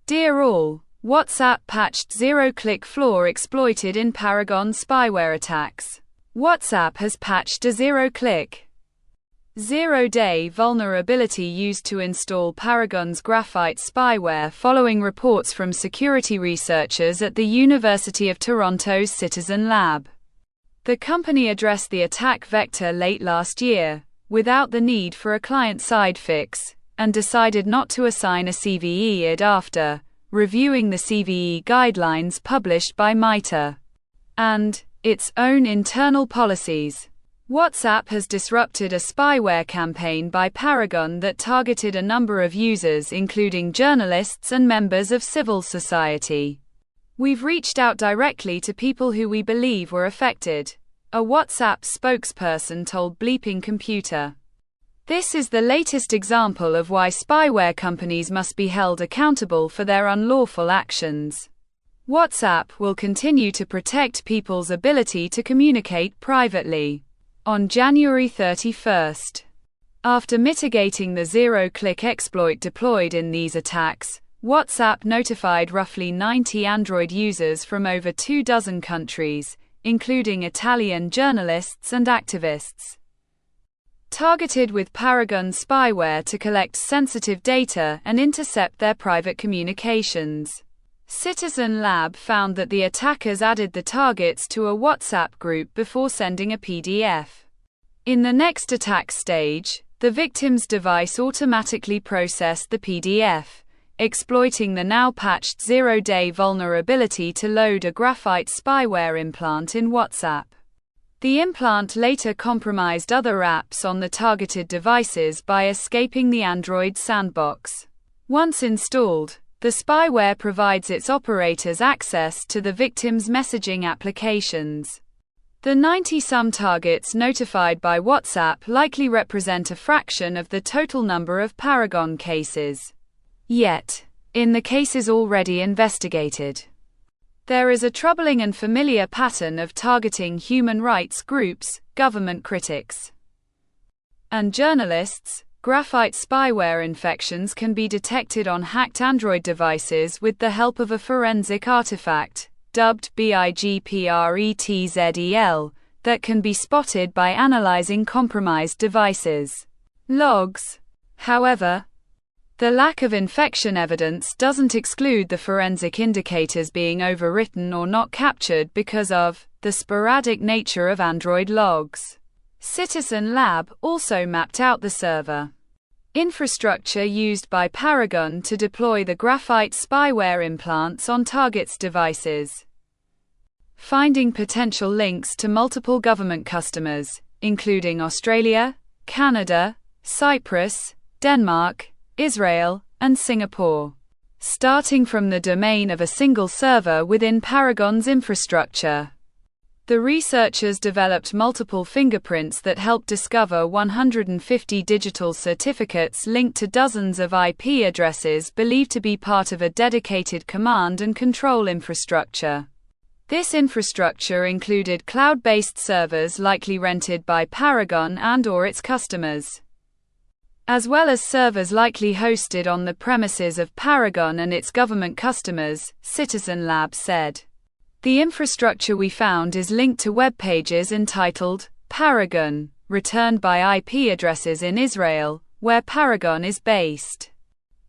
Dear all, WhatsApp patched zero-click flaw exploited in Paragon spyware attacks. WhatsApp has patched a zero-click, zero-day vulnerability used to install Paragon's graphite spyware following reports from security researchers at the University of Toronto's Citizen Lab. The company addressed the attack vector late last year, without the need for a client-side fix, and decided not to assign a CVE ID after reviewing the CVE guidelines published by MITRE and its own internal policies. WhatsApp has disrupted a spyware campaign by Paragon that targeted a number of users, including journalists and members of civil society. We've reached out directly to people who we believe were affected, a WhatsApp spokesperson told Bleeping Computer. This is the latest example of why spyware companies must be held accountable for their unlawful actions. WhatsApp will continue to protect people's ability to communicate privately. On January 31st, after mitigating the zero-click exploit deployed in these attacks, WhatsApp notified roughly 90 Android users from over 24 countries, including Italian journalists and activists, targeted with Paragon spyware to collect sensitive data and intercept their private communications. Citizen Lab found that the attackers added the targets to a WhatsApp group before sending a PDF. In the next attack stage, the victim's device automatically processed the PDF, exploiting the now patched zero-day vulnerability to load a graphite spyware implant in WhatsApp. The implant later compromised other apps on the targeted devices by escaping the Android sandbox. Once installed, the spyware provides its operators access to the victim's messaging applications. The 90-some targets notified by WhatsApp likely represent a fraction of the total number of Paragon cases. Yet, in the cases already investigated, there is a troubling and familiar pattern of targeting human rights groups, government critics, and journalists. Graphite spyware infections can be detected on hacked Android devices with the help of a forensic artifact, dubbed BIGPRETZEL, that can be spotted by analyzing compromised devices' logs. However, the lack of infection evidence doesn't exclude the forensic indicators being overwritten or not captured because of the sporadic nature of Android logs. Citizen Lab also mapped out the server infrastructure used by Paragon to deploy the graphite spyware implants on targets' devices, finding potential links to multiple government customers, including Australia, Canada, Cyprus, Denmark, Israel, and Singapore, starting from the domain of a single server within Paragon's infrastructure. The researchers developed multiple fingerprints that helped discover 150 digital certificates linked to dozens of IP addresses believed to be part of a dedicated command and control infrastructure. This infrastructure included cloud-based servers likely rented by Paragon and/or its customers, as well as servers likely hosted on the premises of Paragon and its government customers, Citizen Lab said. The infrastructure we found is linked to web pages entitled Paragon, returned by IP addresses in Israel, where Paragon is based,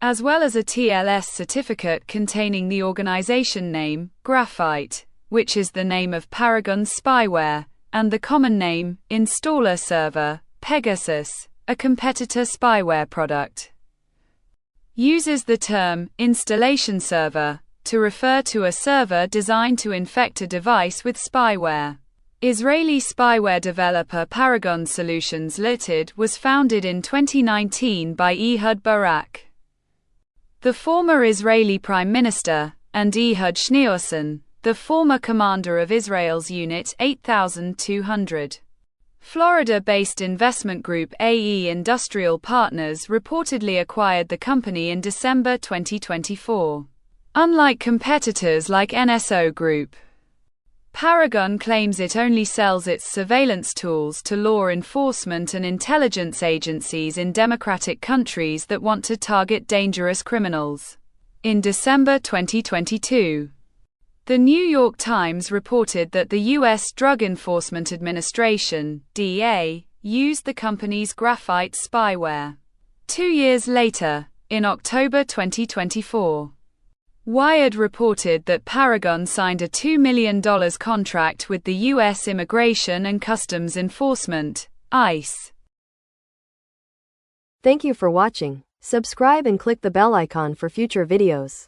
as well as a TLS certificate containing the organization name, Graphite, which is the name of Paragon's spyware, and the common name, installer server, Pegasus, a competitor spyware product. Uses the term installation server to refer to a server designed to infect a device with spyware. Israeli spyware developer Paragon Solutions Limited was founded in 2019 by Ehud Barak, the former Israeli Prime Minister, and Ehud Schneerson, the former commander of Israel's Unit 8200. Florida-based investment group AE Industrial Partners reportedly acquired the company in December 2024. Unlike competitors like NSO Group, Paragon claims it only sells its surveillance tools to law enforcement and intelligence agencies in democratic countries that want to target dangerous criminals. in December 2022. The New York Times reported that the U.S. Drug Enforcement Administration, DEA, used the company's graphite spyware. 2 years later, in October 2024, Wired reported that Paragon signed a $2 million contract with the U.S. Immigration and Customs Enforcement, ICE. Thank you for watching. Subscribe and click the bell icon for future videos.